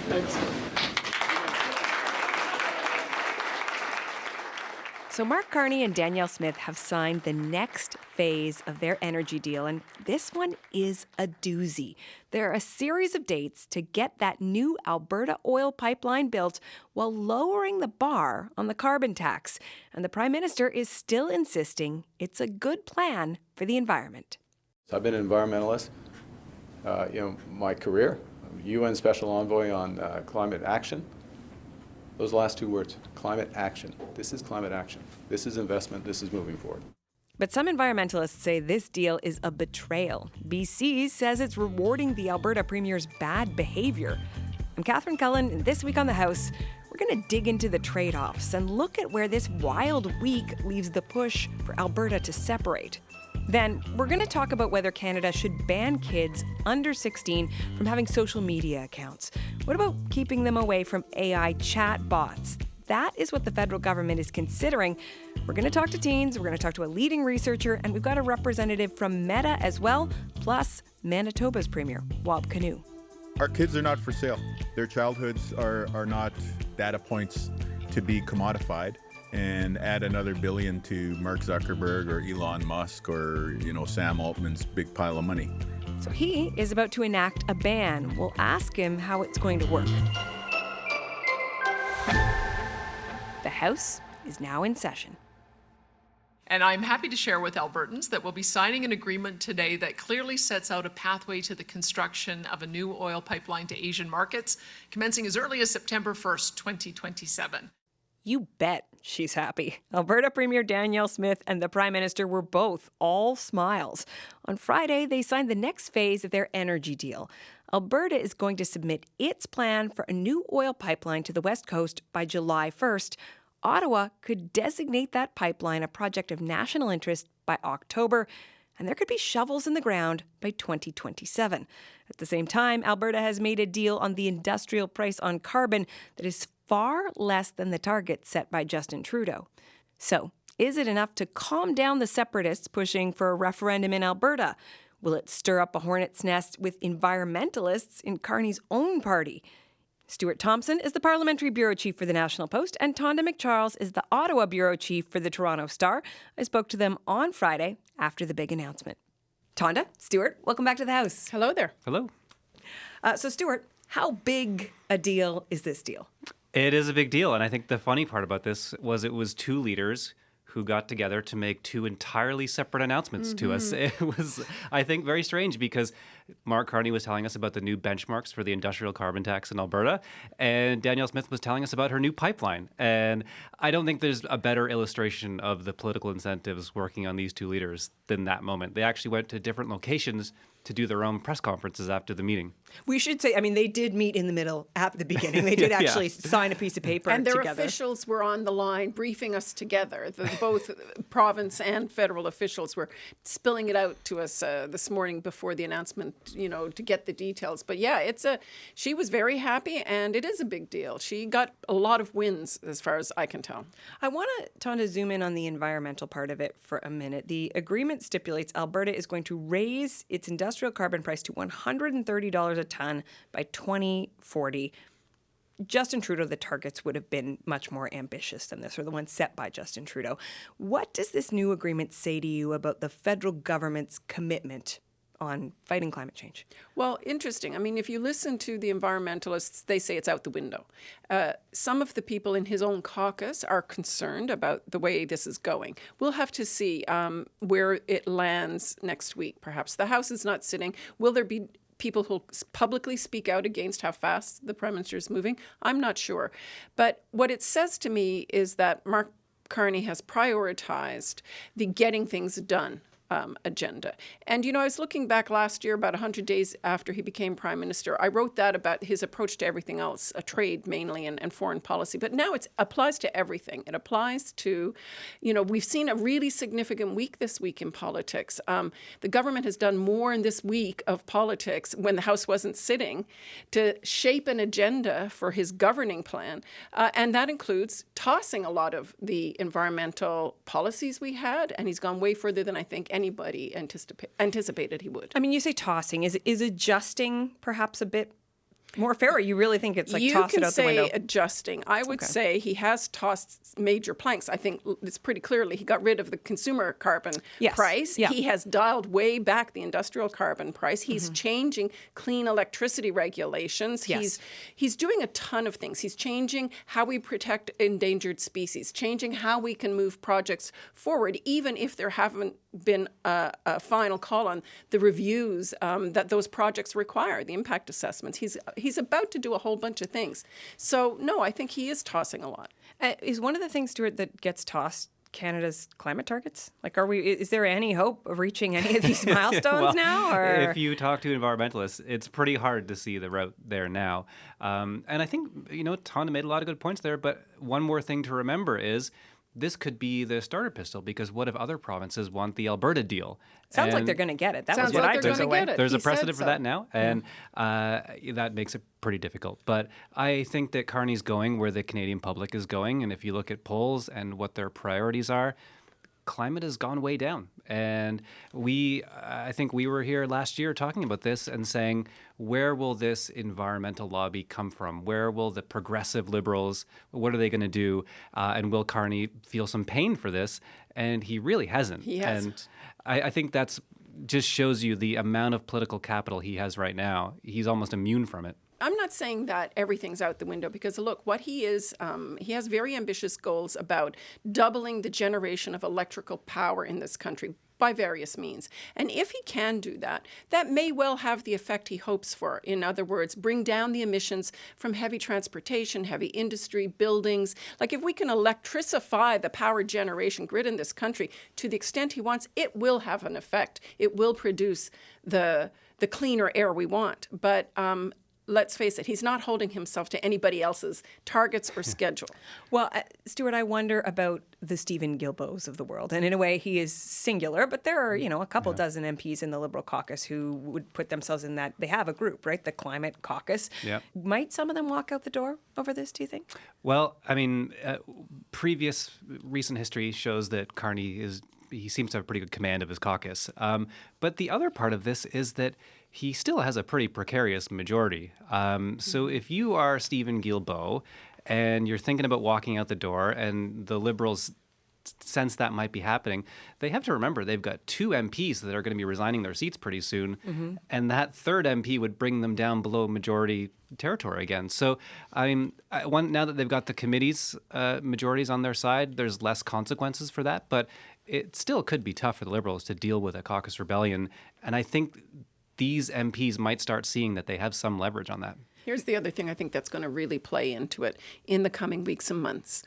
Thanks. So Mark Carney and Danielle Smith have signed the next phase of their energy deal, and this one is a doozy. There are a series of dates to get that new Alberta oil pipeline built while lowering the bar on the carbon tax. And the Prime Minister is still insisting it's a good plan for the environment. So I've been an environmentalist, my career, UN Special Envoy on climate action. Those last two words, climate action. This is climate action. This is investment. This is moving forward. But some environmentalists say this deal is a betrayal. BC says it's rewarding the Alberta Premier's bad behavior. I'm Catherine Cullen, and this week on The House, we're going to dig into the trade-offs and look at where this wild week leaves the push for Alberta to separate. Then, we're going to talk about whether Canada should ban kids under 16 from having social media accounts. What about keeping them away from AI chat bots? That is what the federal government is considering. We're going to talk to teens, we're going to talk to a leading researcher, and we've got a representative from Meta as well, plus Manitoba's Premier, Wab Kinew. Our kids are not for sale. Their childhoods are not data points to be commodified. And add another billion to Mark Zuckerberg or Elon Musk or, Sam Altman's big pile of money. So he is about to enact a ban. We'll ask him how it's going to work. The House is now in session. And I'm happy to share with Albertans that we'll be signing an agreement today that clearly sets out a pathway to the construction of a new oil pipeline to Asian markets, commencing as early as September 1st, 2027. You bet she's happy. Alberta Premier Danielle Smith and the Prime Minister were both all smiles. On Friday, they signed the next phase of their energy deal. Alberta is going to submit its plan for a new oil pipeline to the West Coast by July 1st. Ottawa could designate that pipeline a project of national interest by October, and there could be shovels in the ground by 2027. At the same time, Alberta has made a deal on the industrial price on carbon that is far less than the target set by Justin Trudeau. So, is it enough to calm down the separatists pushing for a referendum in Alberta? Will it stir up a hornet's nest with environmentalists in Carney's own party? Stuart Thompson is the Parliamentary Bureau Chief for the National Post, and Tonda McCharles is the Ottawa Bureau Chief for the Toronto Star. I spoke to them on Friday after the big announcement. Tonda, Stuart, welcome back to the House. Hello there. Hello. So, Stuart, how big a deal is this deal? It is a big deal, and I think the funny part about this was it was two leaders who got together to make two entirely separate announcements to us. It was, I think, very strange because Mark Carney was telling us about the new benchmarks for the industrial carbon tax in Alberta, and Danielle Smith was telling us about her new pipeline. And I don't think there's a better illustration of the political incentives working on these two leaders than that moment. They actually went to different locations to do their own press conferences after the meeting. We should say, they did meet in the middle at the beginning. They did actually sign a piece of paper and their together. officials were on the line briefing us together. Both province and federal officials were spilling it out to us this morning before the announcement, to get the details. But yeah, she was very happy, and it is a big deal. She got a lot of wins as far as I can tell. I want to zoom in on the environmental part of it for a minute. The agreement stipulates Alberta is going to raise its industrial carbon price to $130 a ton by 2040. Justin Trudeau, the targets would have been much more ambitious than this, or the ones set by Justin Trudeau. What does this new agreement say to you about the federal government's commitment on fighting climate change? Well, interesting. If you listen to the environmentalists, they say it's out the window. Some of the people in his own caucus are concerned about the way this is going. We'll have to see where it lands next week, perhaps. The House is not sitting. Will there be people who publicly speak out against how fast the Prime Minister is moving? I'm not sure. But what it says to me is that Mark Carney has prioritized the getting things done agenda. And, I was looking back last year, about 100 days after he became Prime Minister. I wrote that about his approach to everything else, trade mainly and foreign policy. But now it applies to everything. It applies to, we've seen a really significant week this week in politics. The government has done more in this week of politics when the House wasn't sitting to shape an agenda for his governing plan. And that includes tossing a lot of the environmental policies we had. And he's gone way further than I think anybody anticipated he would. You say tossing. Is adjusting perhaps a bit more fair? Or you really think it's like you toss can it out the say window? adjusting. I would say he has tossed major planks. I think it's pretty clearly he got rid of the consumer carbon price. Yeah. He has dialed way back the industrial carbon price. He's changing clean electricity regulations. Yes. He's doing a ton of things. He's changing how we protect endangered species, changing how we can move projects forward, even if there haven't been a final call on the reviews that those projects require, the impact assessments. He's about to do a whole bunch of things. So, no, I think he is tossing a lot. Is one of the things, Stuart, that gets tossed Canada's climate targets? Like, is there any hope of reaching any of these milestones now? Or? If you talk to environmentalists, it's pretty hard to see the route there now. And I think, Tana made a lot of good points there, but one more thing to remember is this could be the starter pistol, because what if other provinces want the Alberta deal? Sounds like they're going to get it. That was Sounds what like I they're took gonna away. get it. There's He a precedent said for so. that now, and that makes it pretty difficult. But I think that Carney's going where the Canadian public is going, and if you look at polls and what their priorities are, climate has gone way down. And I think we were here last year talking about this and saying, where will this environmental lobby come from? Where will the progressive Liberals, what are they going to do? And will Carney feel some pain for this? And he really hasn't. He hasn't. And I think that's just shows you the amount of political capital he has right now. He's almost immune from it. I'm not saying that everything's out the window, because look, what he is, he has very ambitious goals about doubling the generation of electrical power in this country by various means. And if he can do that, that may well have the effect he hopes for. In other words, bring down the emissions from heavy transportation, heavy industry, buildings. Like, if we can electrify the power generation grid in this country to the extent he wants, it will have an effect. It will produce the cleaner air we want. But let's face it, he's not holding himself to anybody else's targets or schedule. Well, Stuart, I wonder about the Stephen Guilbeaults of the world. And in a way, he is singular, but there are, a couple dozen MPs in the Liberal caucus who would put themselves in that. They have a group, right? The Climate Caucus. Yeah. Might some of them walk out the door over this, do you think? Well, I mean, recent history shows that Carney he seems to have pretty good command of his caucus. But the other part of this is that he still has a pretty precarious majority. So if you are Stephen Guilbeault and you're thinking about walking out the door and the Liberals sense that might be happening, they have to remember they've got two MPs that are going to be resigning their seats pretty soon. And that third MP would bring them down below majority territory again. So, I mean, now that they've got the committees majorities on their side, there's less consequences for that. But it still could be tough for the Liberals to deal with a caucus rebellion. And I think these MPs might start seeing that they have some leverage on that. Here's the other thing I think that's going to really play into it in the coming weeks and months.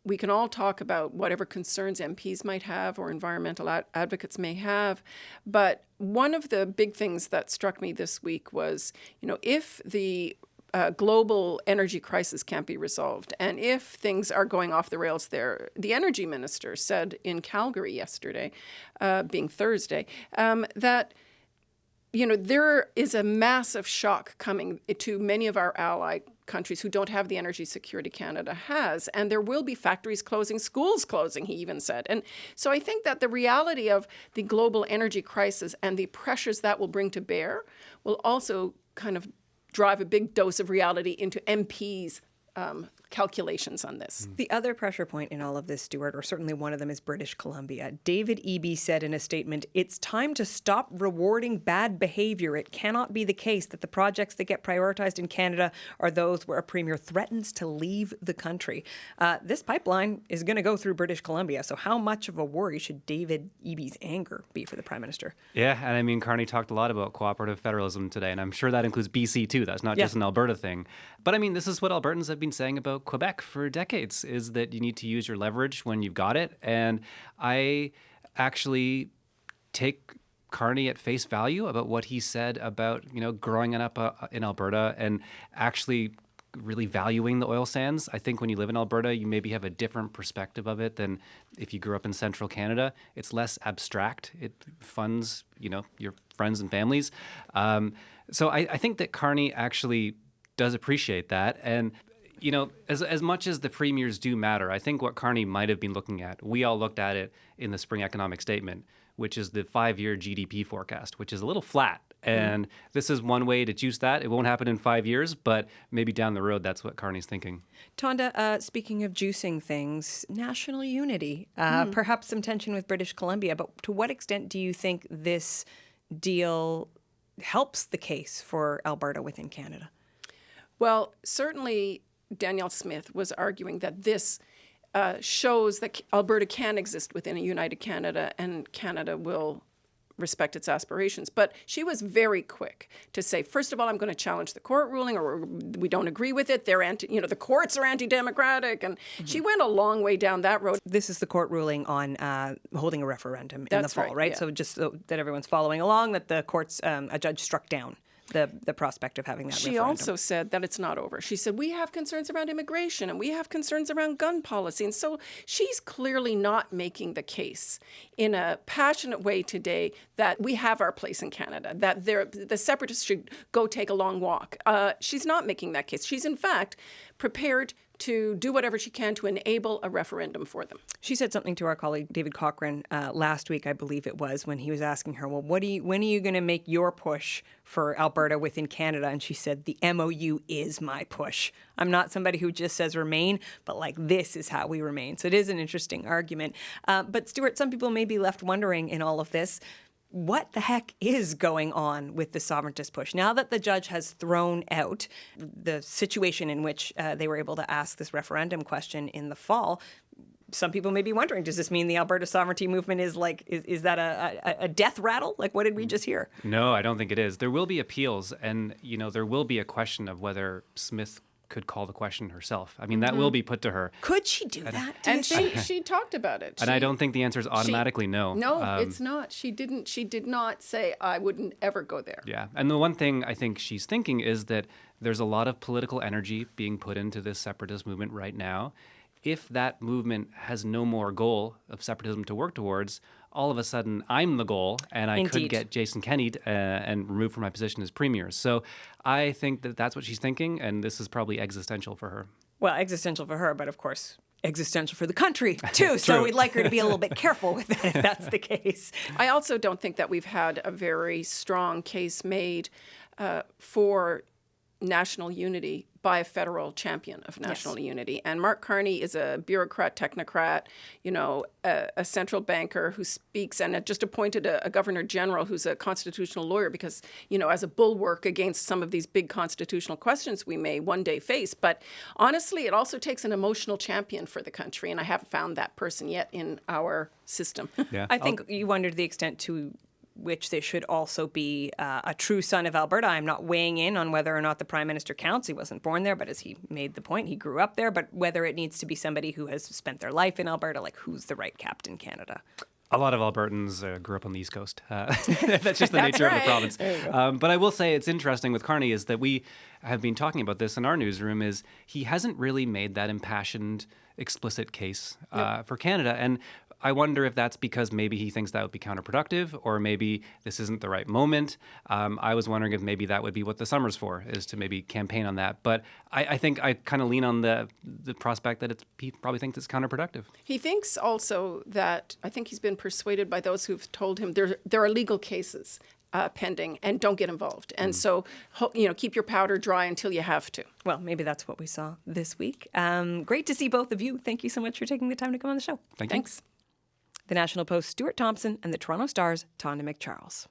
We can all talk about whatever concerns MPs might have or environmental advocates may have, but one of the big things that struck me this week was, if the global energy crisis can't be resolved, and if things are going off the rails there, the energy minister said in Calgary yesterday, being Thursday, that there is a massive shock coming to many of our ally countries who don't have the energy security Canada has. And there will be factories closing, schools closing, he even said. And so I think that the reality of the global energy crisis and the pressures that will bring to bear will also kind of drive a big dose of reality into MPs' calculations on this. The other pressure point in all of this, Stuart, or certainly one of them, is British Columbia. David Eby said in a statement, "It's time to stop rewarding bad behavior. It cannot be the case that the projects that get prioritized in Canada are those where a premier threatens to leave the country." This pipeline is going to go through British Columbia. So how much of a worry should David Eby's anger be for the Prime Minister? Yeah, and I mean, Carney talked a lot about cooperative federalism today, and I'm sure that includes BC too. That's not just an Alberta thing. But I mean, this is what Albertans have been saying about Quebec for decades, is that you need to use your leverage when you've got it. And I actually take Carney at face value about what he said about, growing up in Alberta and actually really valuing the oil sands. I think when you live in Alberta, you maybe have a different perspective of it than if you grew up in central Canada. It's less abstract. It funds, your friends and families. So I think that Carney actually does appreciate that. And as much as the premiers do matter, I think what Carney might have been looking at, we all looked at it in the spring economic statement, which is the 5-year GDP forecast, which is a little flat. And this is one way to juice that. It won't happen in 5 years, but maybe down the road, that's what Carney's thinking. Tonda, speaking of juicing things, national unity, perhaps some tension with British Columbia, but to what extent do you think this deal helps the case for Alberta within Canada? Well, certainly Danielle Smith was arguing that this shows that Alberta can exist within a united Canada and Canada will respect its aspirations. But she was very quick to say, first of all, I'm going to challenge the court ruling, or we don't agree with it. They're the courts are anti-democratic. And she went a long way down that road. This is the court ruling on holding a referendum in the fall, right? Yeah. So just so that everyone's following along, that the courts, a judge struck down the prospect of having that She referendum. also said that it's not over. She said, we have concerns around immigration and we have concerns around gun policy. And so she's clearly not making the case in a passionate way today that we have our place in Canada, that the separatists should go take a long walk. She's not making that case. She's, in fact, prepared to do whatever she can to enable a referendum for them. She said something to our colleague David Cochrane last week, I believe it was, when he was asking her, well, when are you going to make your push for Alberta within Canada? And she said, the MOU is my push. I'm not somebody who just says remain, but this is how we remain. So it is an interesting argument. But Stuart, some people may be left wondering in all of this, what the heck is going on with the sovereigntist push? Now that the judge has thrown out the situation in which they were able to ask this referendum question in the fall, some people may be wondering, does this mean the Alberta sovereignty movement is is that a death rattle? What did we just hear? No, I don't think it is. There will be appeals, and there will be a question of whether Smith could call the question herself. I mean, that will be put to her. Could she do that? And she talked about it. And I don't think the answer is automatically no. No, it's not. She did not say, I wouldn't ever go there. Yeah. And the one thing I think she's thinking is that there's a lot of political energy being put into this separatist movement right now. If that movement has no more goal of separatism to work towards, all of a sudden I'm the goal, and I could get Jason Kenney and removed from my position as premier. So I think that that's what she's thinking, and this is probably existential for her. Well, existential for her, but of course existential for the country too. So we'd like her to be a little bit careful with that if that's the case. I also don't think that we've had a very strong case made for national unity by a federal champion of national unity. And Mark Carney is a bureaucrat, technocrat, a central banker who speaks and had just appointed a governor general who's a constitutional lawyer because, as a bulwark against some of these big constitutional questions we may one day face. But honestly, it also takes an emotional champion for the country. And I haven't found that person yet in our system. Yeah, I think you wondered the extent to which they should also be a true son of Alberta. I'm not weighing in on whether or not the Prime Minister counts. He wasn't born there, but as he made the point, he grew up there. But whether it needs to be somebody who has spent their life in Alberta, who's the right Captain Canada? A lot of Albertans grew up on the East Coast. That's just the nature of the province. But I will say it's interesting with Carney is that we have been talking about this in our newsroom is he hasn't really made that impassioned, explicit case for Canada. And I wonder if that's because maybe he thinks that would be counterproductive or maybe this isn't the right moment. I was wondering if maybe that would be what the summer's for, is to maybe campaign on that. But I think I kind of lean on the prospect that he probably thinks it's counterproductive. He thinks also that, I think he's been persuaded by those who've told him there are legal cases pending and don't get involved. And so, keep your powder dry until you have to. Well, maybe that's what we saw this week. Great to see both of you. Thank you so much for taking the time to come on the show. Thanks. The National Post's Stuart Thompson and the Toronto Star's Tonda McCharles.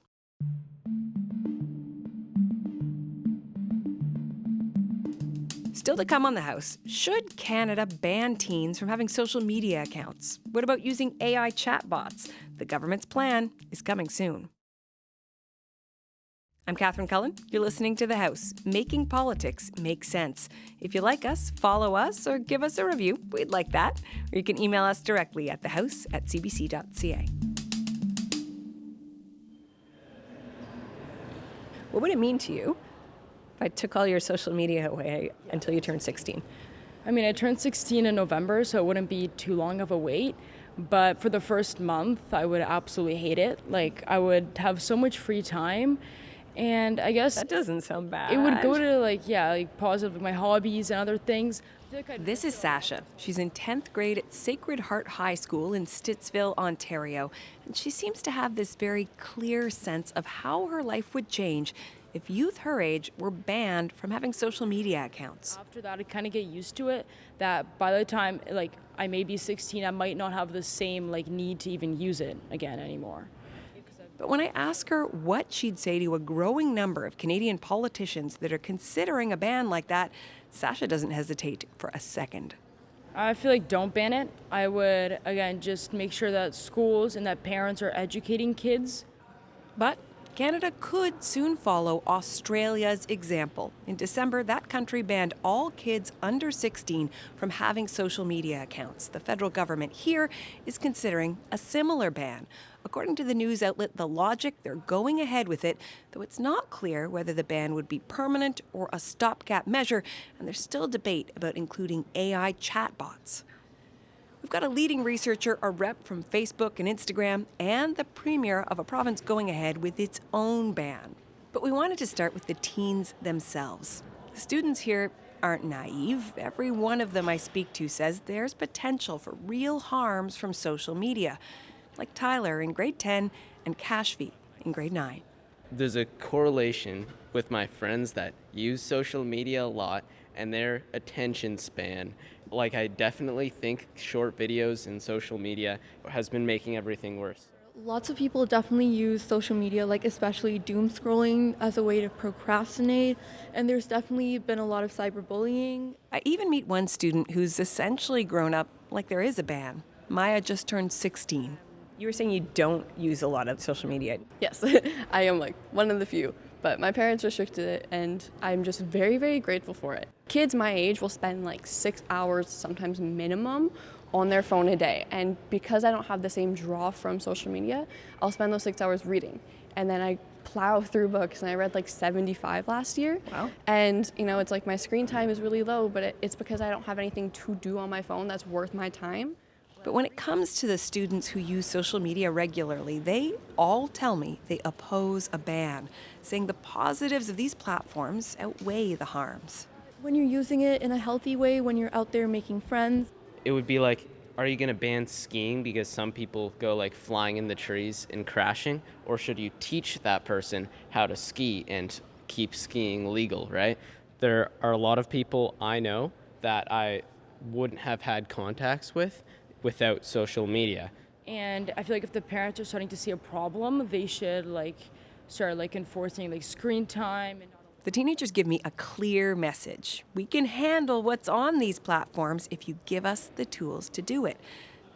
Still to come on The House, should Canada ban teens from having social media accounts? What about using AI chatbots? The government's plan is coming soon. I'm Catherine Cullen. You're listening to The House, making politics make sense. If you like us, follow us or give us a review. We'd like that. Or you can email us directly at thehouse@cbc.ca. What would it mean to you if I took all your social media away until you turned 16? I mean, I turned 16 in November, so it wouldn't be too long of a wait. But for the first month, I would absolutely hate it. I would have so much free time. And I guess That doesn't sound bad. it would go to like positive, my hobbies and other things. I feel like This is Sasha. She's in 10th grade at Sacred Heart High School in Stittsville, Ontario. And she seems to have this very clear sense of how her life would change if youth her age were banned from having social media accounts. After that, I kind of get used to it, that by the time like I may be 16, I might not have the same like need to even use it again anymore. But when I ask her what she'd say to a growing number of Canadian politicians that are considering a ban like that, Sasha doesn't hesitate for a second. I feel like don't ban it. I would, again, just make sure that schools and that parents are educating kids. But Canada could soon follow Australia's example. In December, that country banned all kids under 16 from having social media accounts. The federal government here is considering a similar ban. According to the news outlet The Logic, they're going ahead with it, though it's not clear whether the ban would be permanent or a stopgap measure, and there's still debate about including AI chatbots. We've got a leading researcher, a rep from Facebook and Instagram, and the premier of a province going ahead with its own ban. But we wanted to start with the teens themselves. The students here aren't naive. Every one of them I speak to says there's potential for real harms from social media, like Tyler in grade 10 and Kashfi in grade 9. There's a correlation with my friends that use social media a lot and their attention span. Like, I definitely think short videos and social media has been making everything worse. Lots of people definitely use social media, like especially doom scrolling, as a way to procrastinate, and there's definitely been a lot of cyberbullying. I even meet one student who's essentially grown up like there is a ban. Maya just turned 16. You were saying you don't use a lot of social media. Yes, I am like one of the few, but my parents restricted it and I'm just very, very grateful for it. Kids my age will spend like 6 hours, sometimes minimum, on their phone a day. And because I don't have the same draw from social media, I'll spend those 6 hours reading. And then I plow through books, and I read like 75 last year. Wow. And you know, it's like my screen time is really low, but it's because I don't have anything to do on my phone that's worth my time. But when it comes to the students who use social media regularly, they all tell me they oppose a ban, saying the positives of these platforms outweigh the harms. When you're using it in a healthy way, when you're out there making friends. It would be like, are you going to ban skiing because some people go like flying in the trees and crashing? Or should you teach that person how to ski and keep skiing legal, right? There are a lot of people I know that I wouldn't have had contacts with without social media. And I feel like if the parents are starting to see a problem, they should start enforcing screen time. And The teenagers give me a clear message. We can handle what's on these platforms if you give us the tools to do it.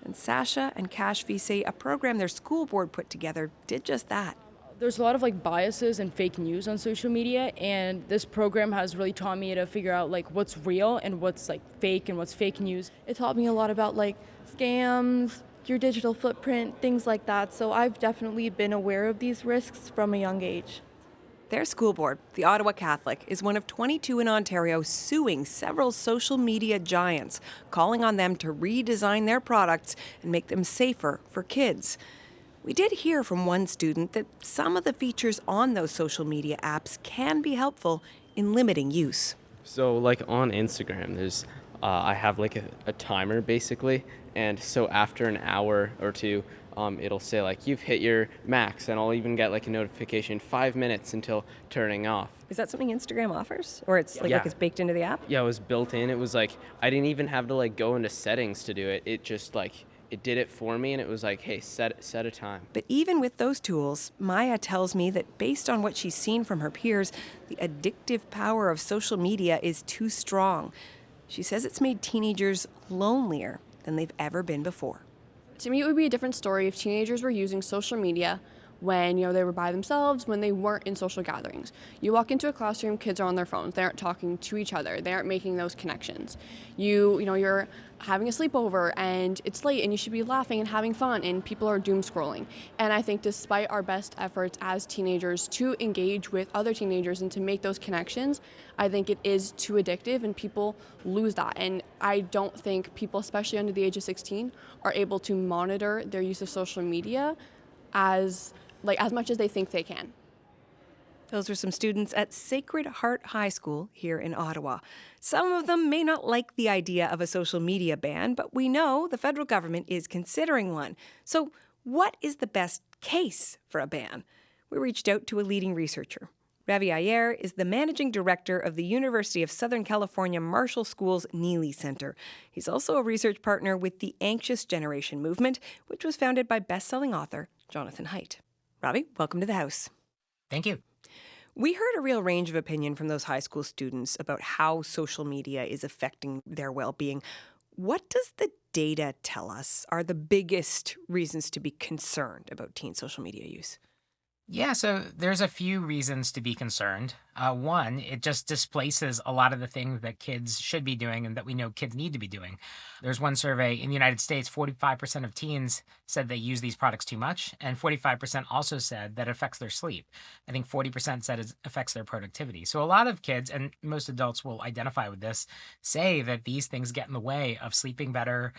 And Sasha and Kashfi say a program their school board put together did just that. there's a lot of biases and fake news on social media, and this program has really taught me to figure out what's real and what's fake and what's fake news. It taught me a lot about scams, your digital footprint, things like that. So I've definitely been aware of these risks from a young age. Their school board, the Ottawa Catholic, is one of 22 in Ontario suing several social media giants, calling on them to redesign their products and make them safer for kids. We did hear from one student that some of the features on those social media apps can be helpful in limiting use. So on Instagram, there's I have a timer basically, and so after an hour or two, it'll say you've hit your max, and I'll even get a notification 5 minutes until turning off. Is that something Instagram offers, or it's Yeah. it's baked into the app? Yeah, it was built in. It was I didn't even have to go into settings to do it. It just it did it for me, and it was hey, set a time. But even with those tools, Maya tells me that based on what she's seen from her peers, the addictive power of social media is too strong. She says it's made teenagers lonelier than they've ever been before. To me, it would be a different story if teenagers were using social media when they were by themselves, when they weren't in social gatherings. You walk into a classroom, kids are on their phones. They aren't talking to each other. They aren't making those connections. You're having a sleepover and it's late and you should be laughing and having fun, and people are doom scrolling. And I think despite our best efforts as teenagers to engage with other teenagers and to make those connections, I think it is too addictive and people lose that. And I don't think people, especially under the age of 16, are able to monitor their use of social media as much as they think they can. Those are some students at Sacred Heart High School here in Ottawa. Some of them may not like the idea of a social media ban, but we know the federal government is considering one. So what is the best case for a ban? We reached out to a leading researcher. Ravi Iyer is the managing director of the University of Southern California Marshall School's Neely Center. He's also a research partner with the Anxious Generation movement, which was founded by best-selling author Jonathan Haidt. Ravi, welcome to the House. Thank you. We heard a real range of opinion from those high school students about how social media is affecting their well-being. What does the data tell us are the biggest reasons to be concerned about teen social media use? Yeah, so there's a few reasons to be concerned. One, it just displaces a lot of the things that kids should be doing and that we know kids need to be doing. There's one survey in the United States, 45% of teens said they use these products too much, and 45% also said that it affects their sleep. I think 40% said it affects their productivity. So a lot of kids, and most adults will identify with this, say that these things get in the way of sleeping better,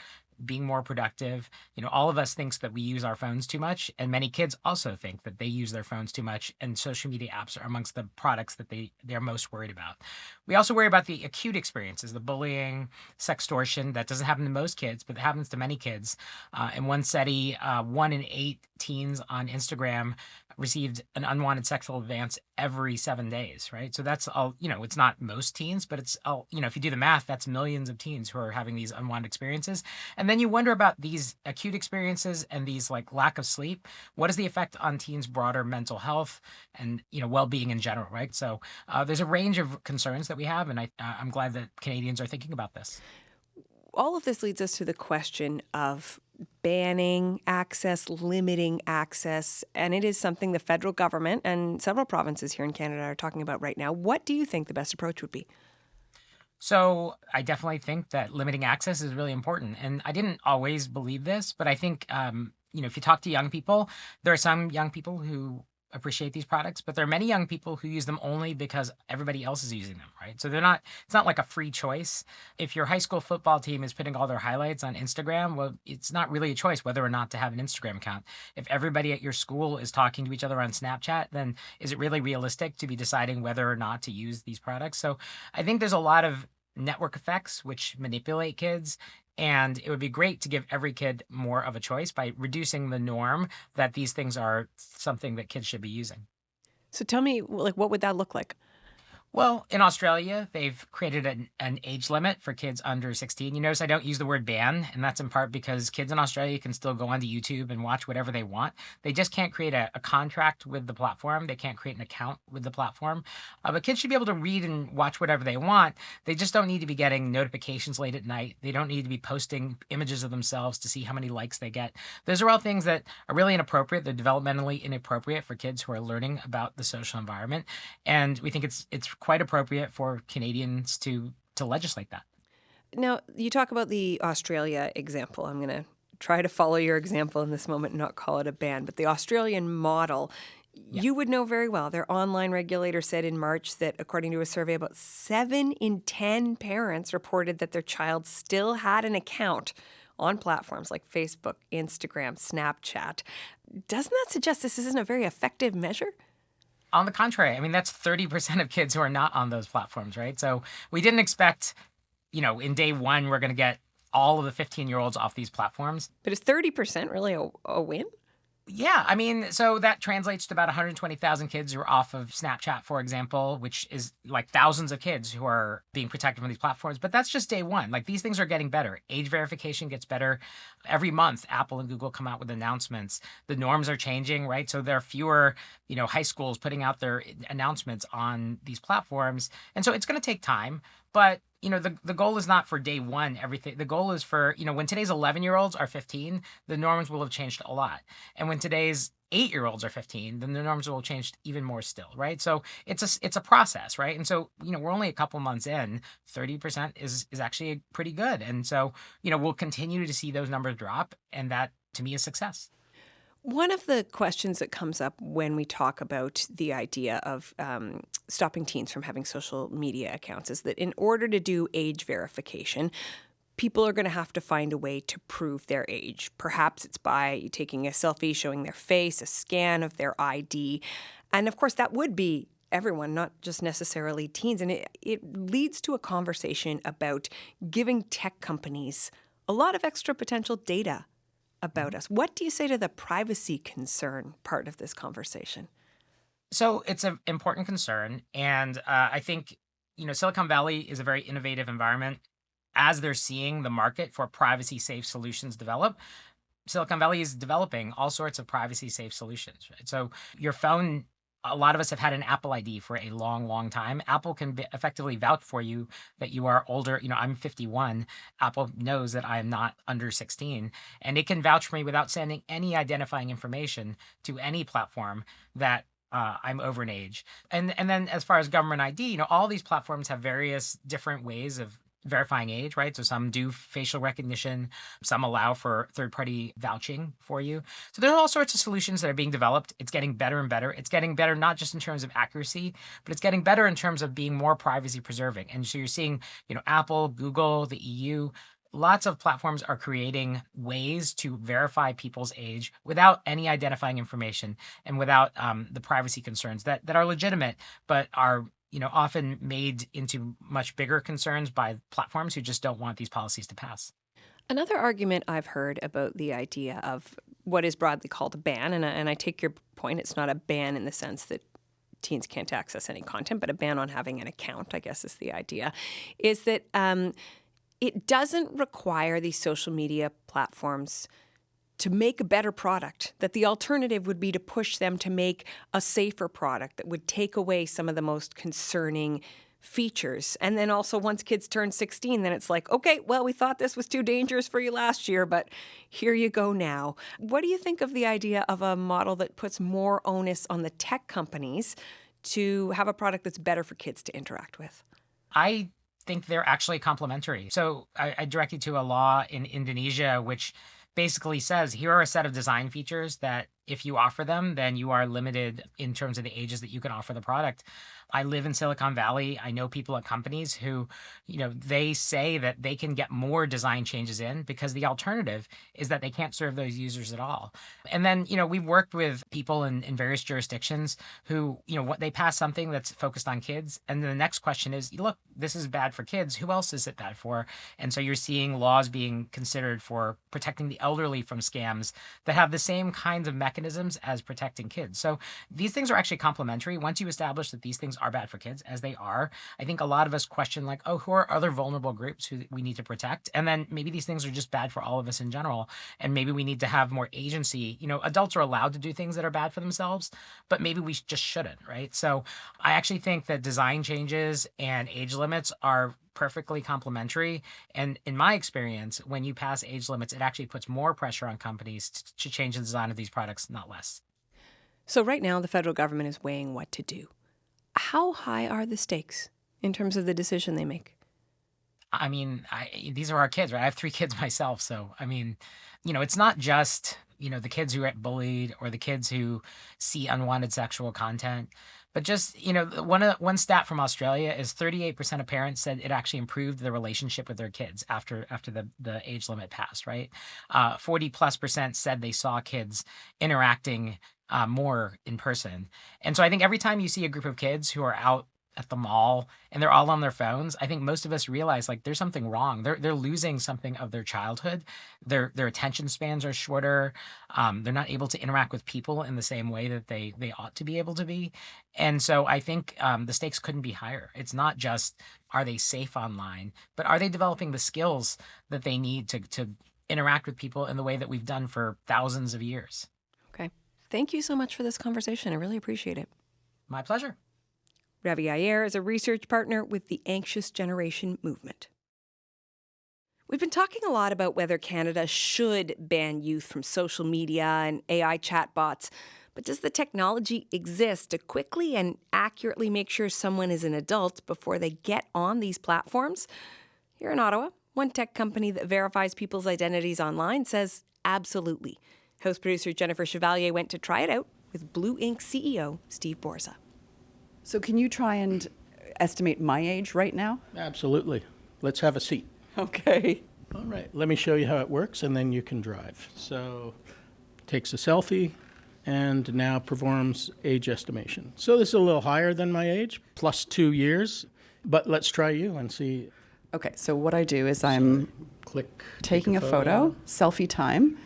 being more productive. All of us thinks that we use our phones too much, and many kids also think that they use their phones too much, and social media apps are amongst the products that they're most worried about. We also worry about the acute experiences, the bullying, sextortion. That doesn't happen to most kids, but it happens to many kids. In one study, 1 in 8 teens on Instagram received an unwanted sexual advance every 7 days, right? So that's all, it's not most teens, but it's all, if you do the math, that's millions of teens who are having these unwanted experiences. And then you wonder about these acute experiences and these lack of sleep. What is the effect on teens' broader mental health and, well-being in general, right? So there's a range of concerns that we have, and I'm glad that Canadians are thinking about this. All of this leads us to the question of banning access, limiting access, and it is something the federal government and several provinces here in Canada are talking about right now. What do you think the best approach would be? So I definitely think that limiting access is really important. And I didn't always believe this, but I think, if you talk to young people, there are some young people who appreciate these products, but there are many young people who use them only because everybody else is using them, right? So it's not like a free choice. If your high school football team is putting all their highlights on Instagram, well, it's not really a choice whether or not to have an Instagram account. If everybody at your school is talking to each other on Snapchat, then is it really realistic to be deciding whether or not to use these products? So I think there's a lot of network effects which manipulate kids. And it would be great to give every kid more of a choice by reducing the norm that these things are something that kids should be using. So tell me, what would that look like? Well, in Australia, they've created an age limit for kids under 16. You notice I don't use the word ban, and that's in part because kids in Australia can still go onto YouTube and watch whatever they want. They just can't create a contract with the platform. They can't create an account with the platform. But kids should be able to read and watch whatever they want. They just don't need to be getting notifications late at night. They don't need to be posting images of themselves to see how many likes they get. Those are all things that are really inappropriate. They're developmentally inappropriate for kids who are learning about the social environment. And we think it's quite appropriate for Canadians to legislate that. Now, you talk about the Australia example. I'm going to try to follow your example in this moment and not call it a ban, but the Australian model, you would know very well. Their online regulator said in March that, according to a survey, about 7 in 10 parents reported that their child still had an account on platforms like Facebook, Instagram, Snapchat. Doesn't that suggest this isn't a very effective measure? On the contrary, I mean, that's 30% of kids who are not on those platforms, right? So we didn't expect, in day one, we're going to get all of the 15-year-olds off these platforms. But is 30% really a win? Yeah, I mean, so that translates to about 120,000 kids who are off of Snapchat, for example, which is like thousands of kids who are being protected from these platforms. But that's just day one. These things are getting better. Age verification gets better. Every month, Apple and Google come out with announcements. The norms are changing, right? So there are fewer, high schools putting out their announcements on these platforms. And so it's going to take time. But the goal is not for day one, everything. The goal is for, when today's 11-year-olds are 15, the norms will have changed a lot. And when today's 8-year-olds are 15, then the norms will have changed even more still, right? So it's a process, right? And so, we're only a couple months in, 30% is actually pretty good. And so, we'll continue to see those numbers drop. And that, to me, is success. One of the questions that comes up when we talk about the idea of stopping teens from having social media accounts is that in order to do age verification, people are going to have to find a way to prove their age. Perhaps it's by taking a selfie showing their face, a scan of their ID. And of course, that would be everyone, not just necessarily teens. And it leads to a conversation about giving tech companies a lot of extra potential data about us. What do you say to the privacy concern part of this conversation? So it's an important concern. And I think, Silicon Valley is a very innovative environment. As they're seeing the market for privacy-safe solutions develop, Silicon Valley is developing all sorts of privacy-safe solutions. Right? So your phone, a lot of us have had an Apple ID for a long, long time. Apple can effectively vouch for you that you are older. I'm 51. Apple knows that I am not under 16. And it can vouch for me without sending any identifying information to any platform that I'm over an age. And then as far as government ID, all these platforms have various different ways of verifying age, right? So some do facial recognition, some allow for third-party vouching for you. So there's all sorts of solutions that are being developed. It's getting better and better. It's getting better not just in terms of accuracy, but it's getting better in terms of being more privacy preserving. And so you're seeing, Apple, Google, the EU, lots of platforms are creating ways to verify people's age without any identifying information and without the privacy concerns that are legitimate, but are often made into much bigger concerns by platforms who just don't want these policies to pass. Another argument I've heard about the idea of what is broadly called a ban, and I take your point, it's not a ban in the sense that teens can't access any content, but a ban on having an account, I guess is the idea, is that it doesn't require these social media platforms to make a better product, that the alternative would be to push them to make a safer product that would take away some of the most concerning features. And then also once kids turn 16, then it's like, okay, well, we thought this was too dangerous for you last year, but here you go now. What do you think of the idea of a model that puts more onus on the tech companies to have a product that's better for kids to interact with? I think they're actually complementary. So I direct you to a law in Indonesia, which basically says here are a set of design features that if you offer them, then you are limited in terms of the ages that you can offer the product. I live in Silicon Valley. I know people at companies who, they say that they can get more design changes in because the alternative is that they can't serve those users at all. And then, we've worked with people in various jurisdictions who, what they pass something that's focused on kids. And then the next question is, look, this is bad for kids. Who else is it bad for? And so you're seeing laws being considered for protecting the elderly from scams that have the same kinds of mechanisms as protecting kids. So these things are actually complementary. Once you establish that these things are bad for kids, as they are, I think a lot of us question who are other vulnerable groups who we need to protect? And then maybe these things are just bad for all of us in general. And maybe we need to have more agency. Adults are allowed to do things that are bad for themselves, but maybe we just shouldn't, right? So I actually think that design changes and age limits are perfectly complementary. And in my experience, when you pass age limits, it actually puts more pressure on companies to change the design of these products, not less. So right now, the federal government is weighing what to do. How high are the stakes in terms of the decision they make? I mean, these are our kids, right? I have 3 kids myself. So, it's not just, the kids who get bullied or the kids who see unwanted sexual content. But just, one stat from Australia is 38% of parents said it actually improved the relationship with their kids after the age limit passed, right? 40+% said they saw kids interacting more in person. And so I think every time you see a group of kids who are out at the mall and they're all on their phones, I think most of us realize there's something wrong. They're losing something of their childhood. Their attention spans are shorter. They're not able to interact with people in the same way that they ought to be able to be. And so I think the stakes couldn't be higher. It's not just are they safe online, but are they developing the skills that they need to interact with people in the way that we've done for thousands of years. Okay. Thank you so much for this conversation. I really appreciate it. My pleasure. Ravi Iyer is a research partner with the Anxious Generation Movement. We've been talking a lot about whether Canada should ban youth from social media and AI chatbots, but does the technology exist to quickly and accurately make sure someone is an adult before they get on these platforms? Here in Ottawa, one tech company that verifies people's identities online says absolutely. House producer Jennifer Chevalier went to try it out with Blue Ink CEO Steve Borza. So can you try and estimate my age right now? Absolutely. Let's have a seat. Okay. All right. Let me show you how it works, and then you can drive. So takes a selfie, and now performs age estimation. So this is a little higher than my age, plus 2 years. But let's try you and see. Okay, so what I do is I'm taking a photo, selfie time,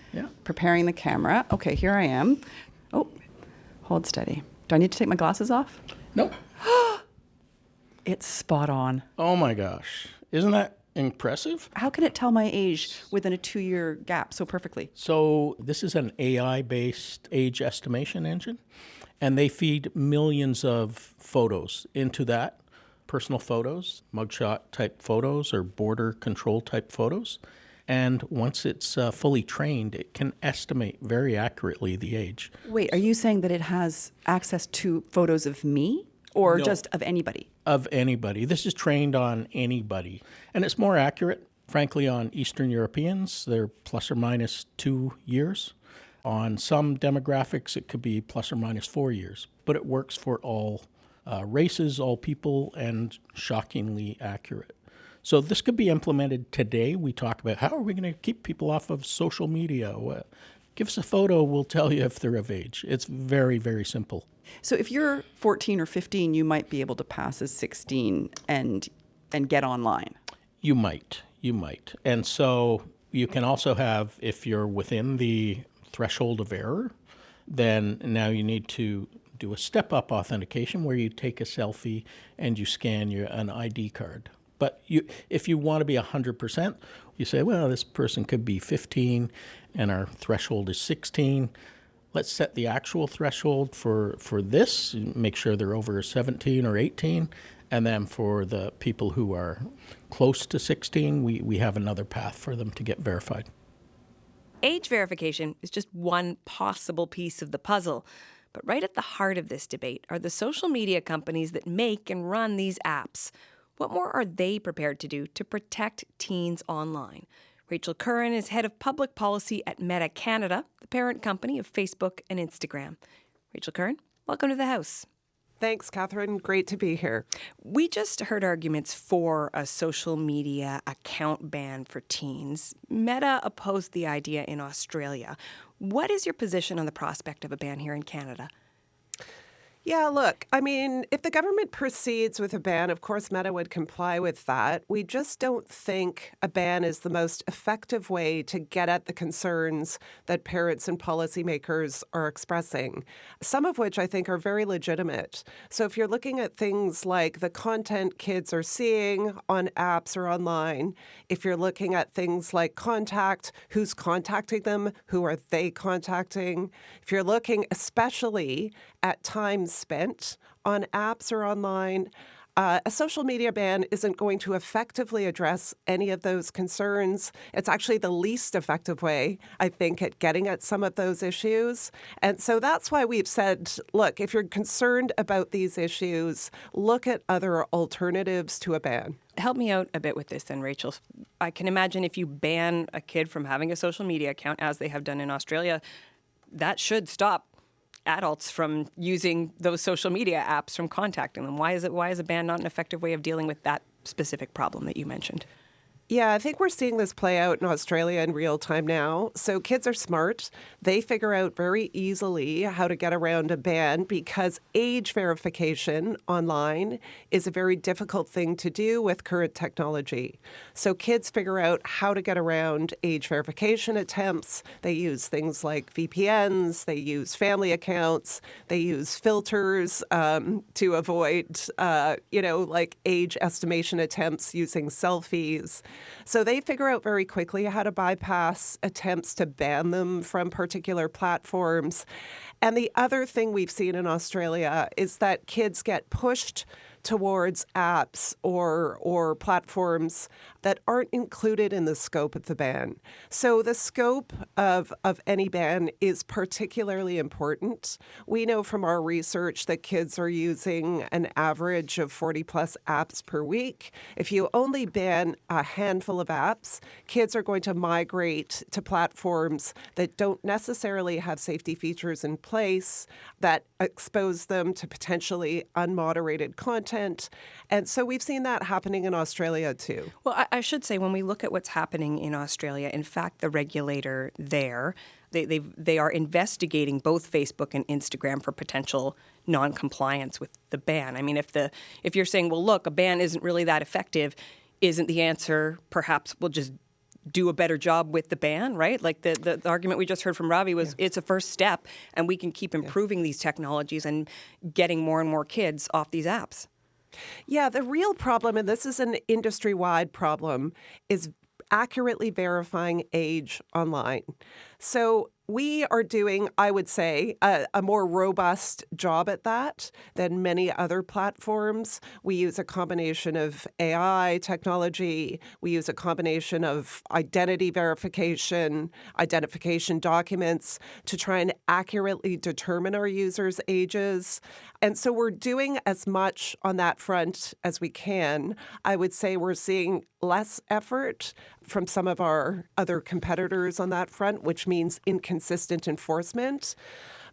preparing the camera. Okay, here I am. Oh, hold steady. Do I need to take my glasses off? Nope. It's spot on. Oh my gosh. Isn't that impressive? How can it tell my age within a 2-year gap so perfectly? So this is an AI-based age estimation engine, and they feed millions of photos into that, personal photos, mugshot type photos, or border control type photos. And once it's fully trained, it can estimate very accurately the age. Wait, are you saying that it has access to photos of me or No. just of anybody? Of anybody. This is trained on anybody. And it's more accurate, frankly, on Eastern Europeans. They're plus or minus 2 years. On some demographics, it could be plus or minus 4 years. But it works for all races, all people, and shockingly accurate. So this could be implemented today. We talk about how are we going to keep people off of social media? Well, give us a photo, we'll tell you if they're of age. It's very, very simple. So if you're 14 or 15, you might be able to pass as 16 and get online. You might. And so you can also have, if you're within the threshold of error, then now you need to do a step-up authentication where you take a selfie and you scan an ID card. But if you want to be 100%, you say, well, this person could be 15 and our threshold is 16. Let's set the actual threshold for this, make sure they're over 17 or 18. And then for the people who are close to 16, we have another path for them to get verified. Age verification is just one possible piece of the puzzle. But right at the heart of this debate are the social media companies that make and run these apps. What more are they prepared to do to protect teens online? Rachel Curran is head of public policy at Meta Canada, the parent company of Facebook and Instagram. Rachel Curran, welcome to the House. Thanks, Catherine. Great to be here. We just heard arguments for a social media account ban for teens. Meta opposed the idea in Australia. What is your position on the prospect of a ban here in Canada? Yeah, look, I mean, if the government proceeds with a ban, of course, Meta would comply with that. We just don't think a ban is the most effective way to get at the concerns that parents and policymakers are expressing, some of which I think are very legitimate. So if you're looking at things like the content kids are seeing on apps or online, if you're looking at things like contact, who's contacting them, who are they contacting, if you're looking especially at time spent on apps or online, a social media ban isn't going to effectively address any of those concerns. It's actually the least effective way, I think, at getting at some of those issues. And so that's why we've said, look, if you're concerned about these issues, look at other alternatives to a ban. Help me out a bit with this then, Rachel. I can imagine if you ban a kid from having a social media account, as they have done in Australia, that should stop adults from using those social media apps, from contacting them. Why is a ban not an effective way of dealing with that specific problem that you mentioned? Yeah, I think we're seeing this play out in Australia in real time now. So kids are smart. They figure out very easily how to get around a ban because age verification online is a very difficult thing to do with current technology. So kids figure out how to get around age verification attempts. They use things like VPNs. They use family accounts. They use filters to avoid, like age estimation attempts using selfies. So they figure out very quickly how to bypass attempts to ban them from particular platforms. And the other thing we've seen in Australia is that kids get pushed towards apps or platforms that aren't included in the scope of the ban. So the scope of any ban is particularly important. We know from our research that kids are using an average of 40 plus apps per week. If you only ban a handful of apps, kids are going to migrate to platforms that don't necessarily have safety features in place, that expose them to potentially unmoderated content. And so we've seen that happening in Australia too. Well, I should say, when we look at what's happening in Australia, in fact, the regulator there They are investigating both Facebook and Instagram for potential non-compliance with the ban. I mean, if you're saying, well, look, a ban isn't really that effective, isn't the answer perhaps we'll just do a better job with the ban, right? Like the argument we just heard from Ravi was it's a first step, and we can keep improving these technologies and getting more and more kids off these apps. Yeah, the real problem, and this is an industry-wide problem, is accurately verifying age online. So we are doing, I would say, a more robust job at that than many other platforms. We use a combination of AI technology. We use a combination of identity verification, identification documents to try and accurately determine our users' ages. And so we're doing as much on that front as we can. I would say we're seeing less effort from some of our other competitors on that front, which means inconsistent enforcement.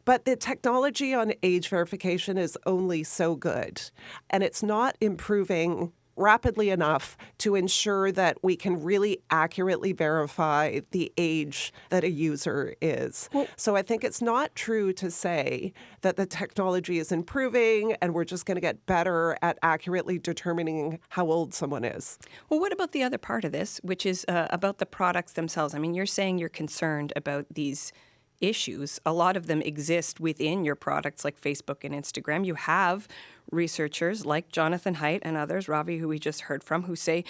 But the technology on age verification is only so good, and it's not improving rapidly enough to ensure that we can really accurately verify the age that a user is. So I think it's not true to say that the technology is improving and we're just going to get better at accurately determining how old someone is. Well, what about the other part of this, which is about the products themselves? I mean, you're saying you're concerned about these issues. A lot of them exist within your products like Facebook and Instagram. You have researchers like Jonathan Haidt and others, Ravi, who we just heard from, who say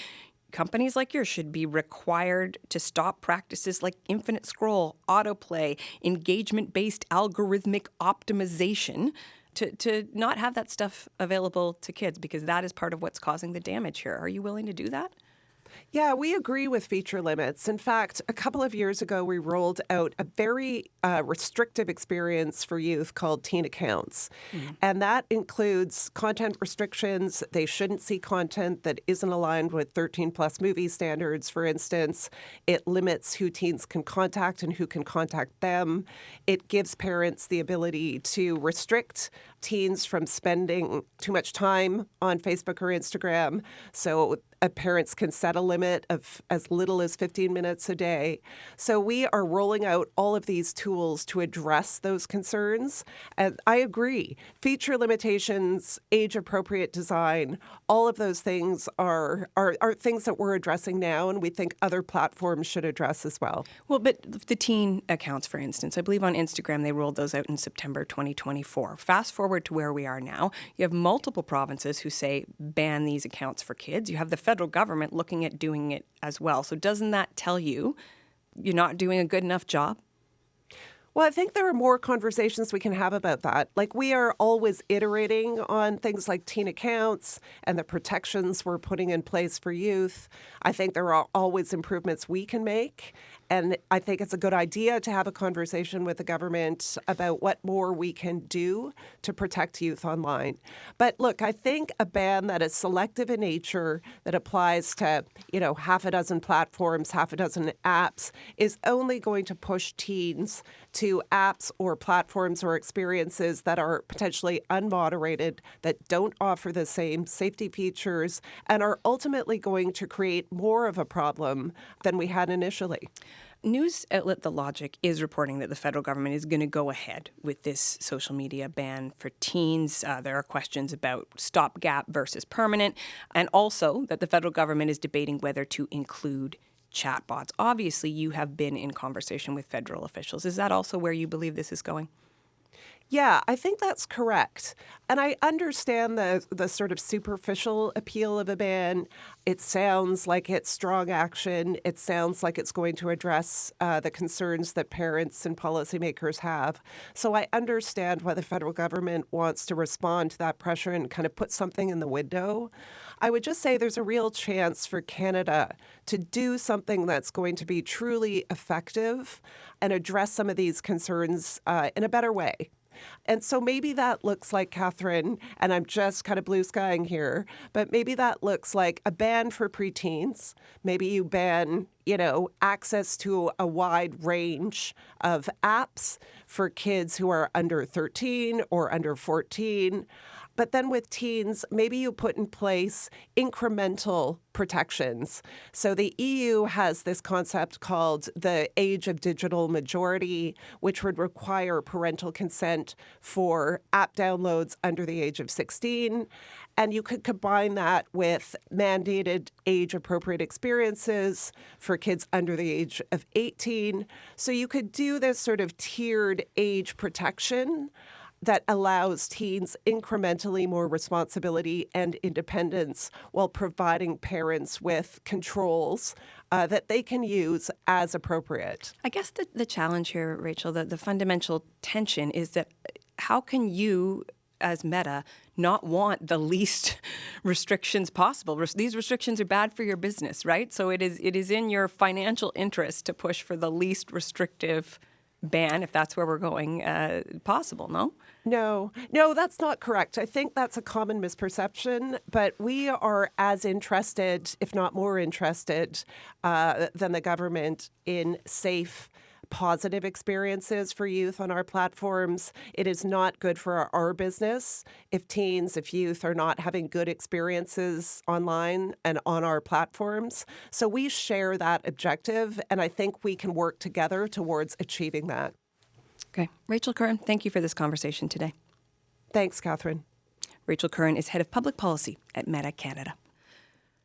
companies like yours should be required to stop practices like infinite scroll, autoplay, engagement-based algorithmic optimization to not have that stuff available to kids, because that is part of what's causing the damage here. Are you willing to do that? Yeah, we agree with feature limits. In fact, a couple of years ago, we rolled out a very restrictive experience for youth called Teen Accounts. And that includes content restrictions. They shouldn't see content that isn't aligned with 13-plus movie standards, for instance. It limits who teens can contact and who can contact them. It gives parents the ability to restrict teens from spending too much time on Facebook or Instagram. So parents can set a limit of as little as 15 minutes a day. So we are rolling out all of these tools to address those concerns. And I agree. Feature limitations, age-appropriate design, all of those things are things that we're addressing now, and we think other platforms should address as well. Well, but the teen accounts, for instance, I believe on Instagram they rolled those out in September 2024. Fast forward to where we are now, you have multiple provinces who say ban these accounts for kids. You have the federal government looking at doing it as well. So doesn't that tell you you're not doing a good enough job? Well, I think there are more conversations we can have about that. Like, we are always iterating on things like teen accounts and the protections we're putting in place for youth. I think there are always improvements we can make. And I think it's a good idea to have a conversation with the government about what more we can do to protect youth online. But look, I think a ban that is selective in nature, that applies to, half a dozen platforms, half a dozen apps, is only going to push teens to apps or platforms or experiences that are potentially unmoderated, that don't offer the same safety features, and are ultimately going to create more of a problem than we had initially. News outlet The Logic is reporting that the federal government is going to go ahead with this social media ban for teens. There are questions about stopgap versus permanent, and also that the federal government is debating whether to include chatbots. Obviously, you have been in conversation with federal officials. Is that also where you believe this is going? Yeah, I think that's correct. And I understand the sort of superficial appeal of a ban. It sounds like it's strong action. It sounds like it's going to address the concerns that parents and policymakers have. So I understand why the federal government wants to respond to that pressure and kind of put something in the window. I would just say there's a real chance for Canada to do something that's going to be truly effective and address some of these concerns in a better way. And so maybe that looks like, Catherine, and I'm just kind of blue skying here, but maybe that looks like a ban for preteens. Maybe you ban, access to a wide range of apps for kids who are under 13 or under 14. But then with teens, maybe you put in place incremental protections. So the EU has this concept called the age of digital majority, which would require parental consent for app downloads under the age of 16. And you could combine that with mandated age-appropriate experiences for kids under the age of 18. So you could do this sort of tiered age protection that allows teens incrementally more responsibility and independence while providing parents with controls that they can use as appropriate. I guess the challenge here, Rachel, the fundamental tension is that how can you, as Meta, not want the least restrictions possible? These restrictions are bad for your business, right? So it is in your financial interest to push for the least restrictive ban, if that's where we're going, possible, no? No, that's not correct. I think that's a common misperception, but we are as interested, if not more interested, than the government in safe, positive experiences for youth on our platforms. It is not good for our business if teens, if youth are not having good experiences online and on our platforms. So we share that objective, and I think we can work together towards achieving that. Okay. Rachel Curran, thank you for this conversation today. Thanks, Catherine. Rachel Curran is Head of Public Policy at Meta Canada.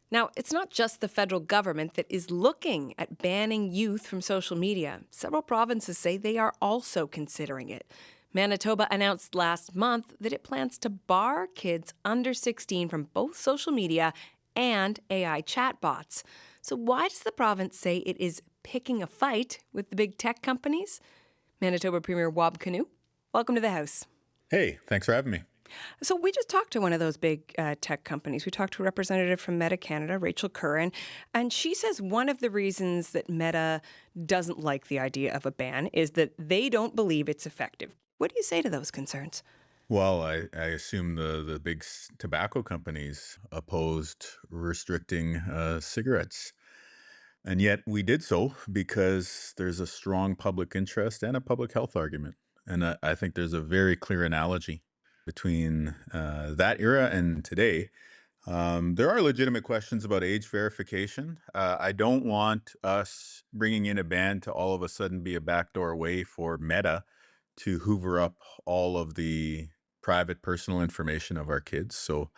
Now, it's not just the federal government that is looking at banning youth from social media. Several provinces say they are also considering it. Manitoba announced last month that it plans to bar kids under 16 from both social media and AI chatbots. So why does the province say it is picking a fight with the big tech companies? Manitoba Premier Wab Kinew, welcome to the House. Hey, thanks for having me. So we just talked to one of those big tech companies. We talked to a representative from Meta Canada, Rachel Curran, and she says one of the reasons that Meta doesn't like the idea of a ban is that they don't believe it's effective. What do you say to those concerns? Well, I assume the big tobacco companies opposed restricting cigarettes. And yet we did so because there's a strong public interest and a public health argument. And I think there's a very clear analogy between that era and today. There are legitimate questions about age verification. I don't want us bringing in a ban to all of a sudden be a backdoor way for Meta to hoover up all of the private personal information of our kids. So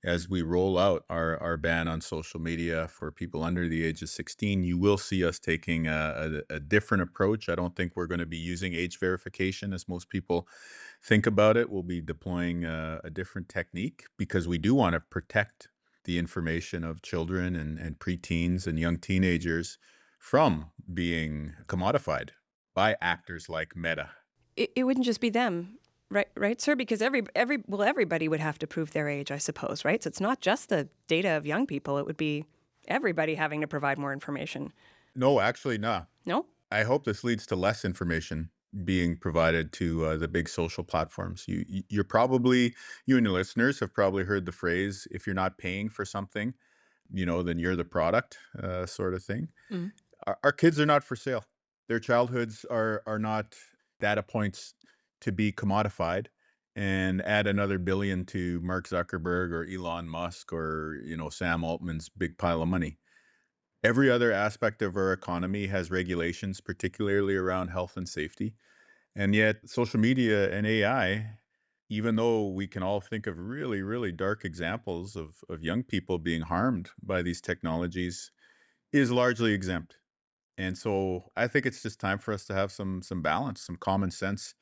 as we roll out our ban on social media for people under the age of 16, you will see us taking a different approach. I don't think we're going to be using age verification as most people think about it. We'll be deploying a different technique because we do want to protect the information of children and preteens and young teenagers from being commodified by actors like Meta. It wouldn't just be them. Right, sir? Because everybody would have to prove their age, I suppose, right? So it's not just the data of young people. It would be everybody having to provide more information. No, actually, no. No? I hope this leads to less information being provided to the big social platforms. You and your listeners have probably heard the phrase, if you're not paying for something, then you're the product, sort of thing. Mm. Our kids are not for sale. Their childhoods are not data points to be commodified and add another billion to Mark Zuckerberg or Elon Musk or, Sam Altman's big pile of money. Every other aspect of our economy has regulations, particularly around health and safety. And yet social media and AI, even though we can all think of really, really dark examples of young people being harmed by these technologies, is largely exempt. And so I think it's just time for us to have some balance, some common sense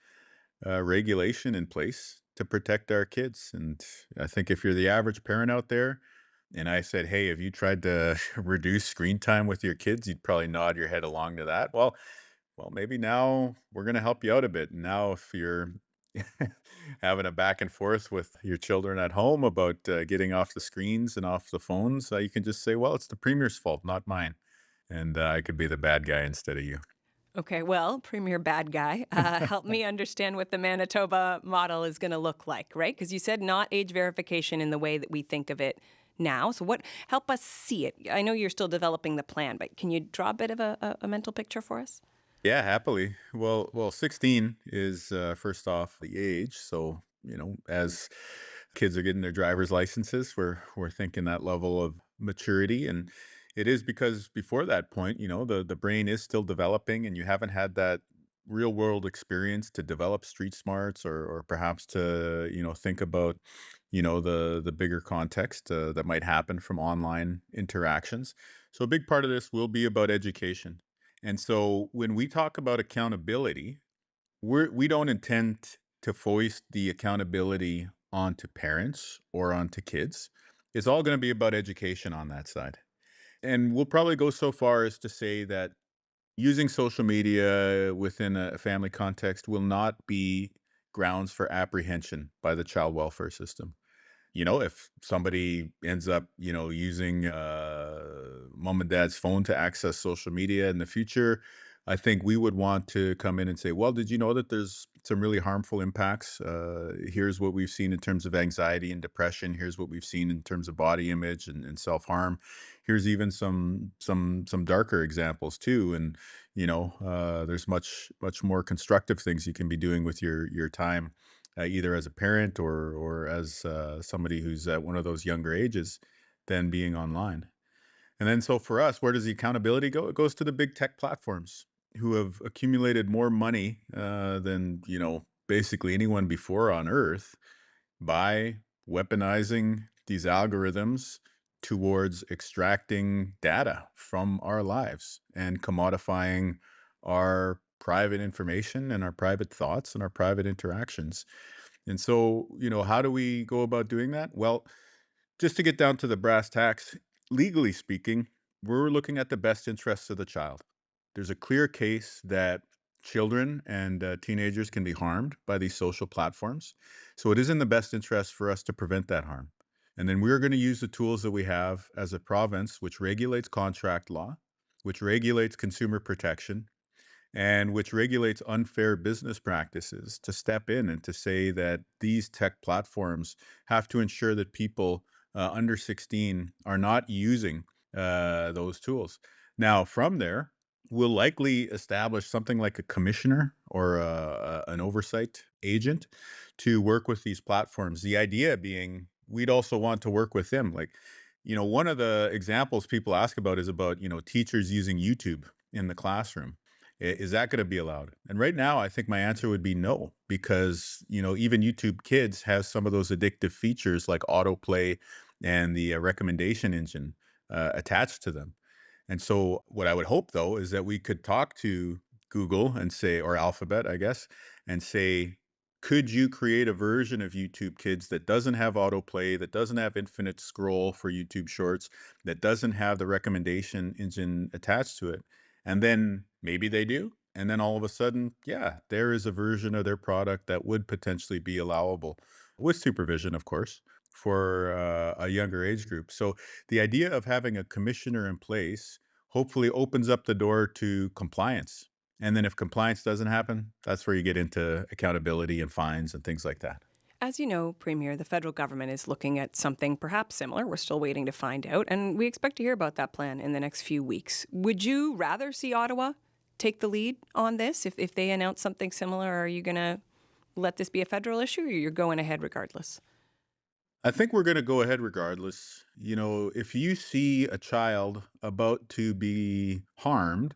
regulation in place to protect our kids. And I think if you're the average parent out there and I said, hey, have you tried to reduce screen time with your kids? You'd probably nod your head along to that. Well, maybe now we're going to help you out a bit. Now, if you're having a back and forth with your children at home about getting off the screens and off the phones, you can just say, well, it's the Premier's fault, not mine. And I could be the bad guy instead of you. Okay, well, Premier Bad Guy, help me understand what the Manitoba model is going to look like, right? Because you said not age verification in the way that we think of it now. So help us see it. I know you're still developing the plan, but can you draw a bit of a mental picture for us? Yeah, happily. Well, 16 is first off the age. So, as kids are getting their driver's licenses. We're thinking that level of maturity. And it is because before that point, the brain is still developing and you haven't had that real world experience to develop street smarts or perhaps to, think about, the bigger context that might happen from online interactions. So a big part of this will be about education. And so when we talk about accountability, we don't intend to foist the accountability onto parents or onto kids. It's all going to be about education on that side. And we'll probably go so far as to say that using social media within a family context will not be grounds for apprehension by the child welfare system. If somebody ends up, using mom and dad's phone to access social media in the future, I think we would want to come in and say, well, did you know that there's some really harmful impacts? Here's what we've seen in terms of anxiety and depression. Here's what we've seen in terms of body image and self-harm. Here's even some darker examples too. And, there's much more constructive things you can be doing with your time, either as a parent or as somebody who's at one of those younger ages than being online. And then so for us, where does the accountability go? It goes to the big tech platforms who have accumulated more money than, basically anyone before on Earth by weaponizing these algorithms towards extracting data from our lives and commodifying our private information and our private thoughts and our private interactions. And so, how do we go about doing that? Well, just to get down to the brass tacks, legally speaking, we're looking at the best interests of the child. There's a clear case that children and teenagers can be harmed by these social platforms. So it is in the best interest for us to prevent that harm. And then we're going to use the tools that we have as a province, which regulates contract law, which regulates consumer protection, and which regulates unfair business practices, to step in and to say that these tech platforms have to ensure that people under 16 are not using those tools. Now, from there, we'll likely establish something like a commissioner or an oversight agent to work with these platforms. The idea being, we'd also want to work with them. Like, one of the examples people ask about is about, teachers using YouTube in the classroom. Is that going to be allowed? And right now, I think my answer would be no, because, even YouTube Kids has some of those addictive features like autoplay and the recommendation engine attached to them. And so what I would hope, though, is that we could talk to Google and say, or Alphabet, I guess, and say, could you create a version of YouTube Kids that doesn't have autoplay, that doesn't have infinite scroll for YouTube Shorts, that doesn't have the recommendation engine attached to it? And then maybe they do. And then all of a sudden, yeah, there is a version of their product that would potentially be allowable with supervision, of course, for a younger age group. So the idea of having a commissioner in place hopefully opens up the door to compliance. And then if compliance doesn't happen, that's where you get into accountability and fines and things like that. As you know, Premier, the federal government is looking at something perhaps similar. We're still waiting to find out, and we expect to hear about that plan in the next few weeks. Would you rather see Ottawa take the lead on this if they announce something similar? Or are you going to let this be a federal issue, or you're going ahead regardless? I think we're going to go ahead regardless. If you see a child about to be harmed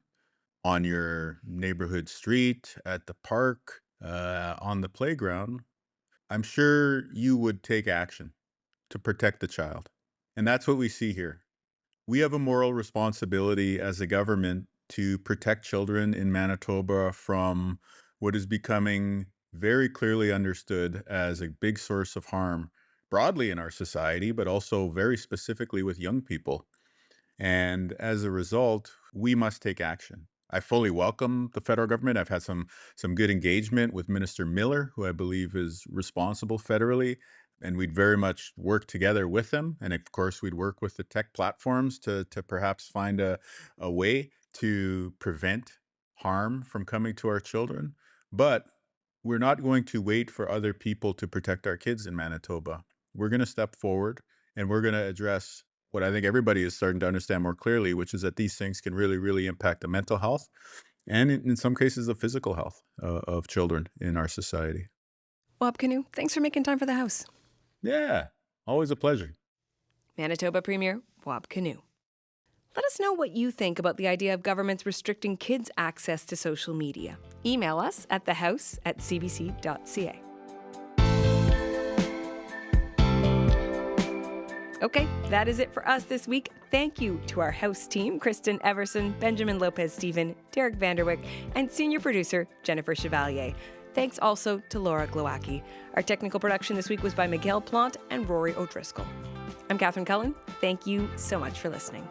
on your neighborhood street, at the park, on the playground, I'm sure you would take action to protect the child. And that's what we see here. We have a moral responsibility as a government to protect children in Manitoba from what is becoming very clearly understood as a big source of harm broadly in our society, but also very specifically with young people. And as a result, we must take action. I fully welcome the federal government. I've had some good engagement with Minister Miller, who I believe is responsible federally, and we'd very much work together with them. And of course, we'd work with the tech platforms to perhaps find a way to prevent harm from coming to our children. But we're not going to wait for other people to protect our kids in Manitoba. We're going to step forward and we're going to address what I think everybody is starting to understand more clearly, which is that these things can really, really impact the mental health and in some cases the physical health of children in our society. Bob Canoe, thanks for making time for the House. Yeah, always a pleasure. Manitoba Premier Wab Kinew. Let us know what you think about the idea of governments restricting kids' access to social media. Email us at thehouse@cbc.ca. Okay, that is it for us this week. Thank you to our house team, Kristen Everson, Benjamin Lopez-Stephen, Derek Vanderwick, and senior producer, Jennifer Chevalier. Thanks also to Laura Glowacki. Our technical production this week was by Miguel Plant and Rory O'Driscoll. I'm Catherine Cullen. Thank you so much for listening.